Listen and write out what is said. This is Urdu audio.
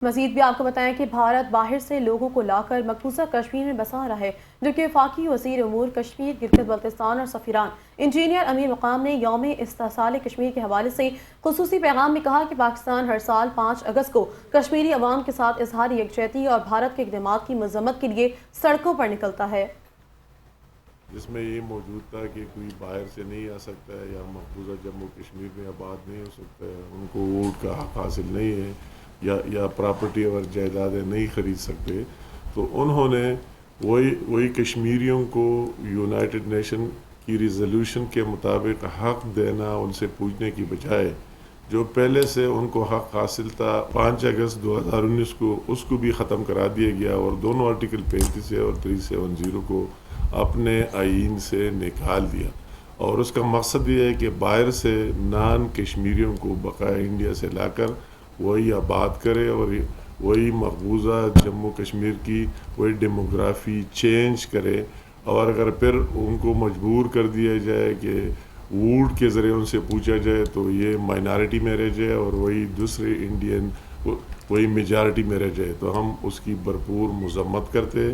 مزید بھی آپ کو بتائیں کہ بھارت باہر سے لوگوں کو لا کر مقبوضہ کشمیر میں بسا رہا ہے، جو کہ وفاقی وزیر امور کشمیر، گلگت بلتستان اور سفیران انجینئر امیر مقام نے یوم استحصال کشمیر کے حوالے سے خصوصی پیغام میں کہا کہ پاکستان ہر سال 5 اگست کو کشمیری عوام کے ساتھ اظہار یکجہتی اور بھارت کے اقدامات کی مذمت کے لیے سڑکوں پر نکلتا ہے، جس میں یہ موجود تھا کہ کوئی باہر سے نہیں آ سکتا ہے یا مقبوضہ جموں کشمیر میں آباد نہیں ہو سکتا ہے، ان کو ووٹ کا حق حاصل نہیں ہے یا پراپرٹی اور جائیدادیں نہیں خرید سکتے. تو انہوں نے وہی کشمیریوں کو یونائٹڈ نیشن کی ریزولوشن کے مطابق حق دینا ان سے پوچھنے کی بجائے جو پہلے سے ان کو حق حاصل تھا 5 اگست 2019 کو، اس کو بھی ختم کرا دیا گیا اور دونوں آرٹیکل 35 اور 370 کو اپنے آئین سے نکال دیا. اور اس کا مقصد یہ ہے کہ باہر سے نان کشمیریوں کو بقایا انڈیا سے لا کر وہی آباد کرے اور وہی مقبوضہ جموں کشمیر کی وہی ڈیموگرافی چینج کرے. اور اگر پھر ان کو مجبور کر دیا جائے کہ ووٹ کے ذریعے ان سے پوچھا جائے تو یہ مائنارٹی میں رہ جائے اور وہی دوسرے انڈین وہی میجارٹی میں رہ جائے، تو ہم اس کی بھرپور مذمت کرتے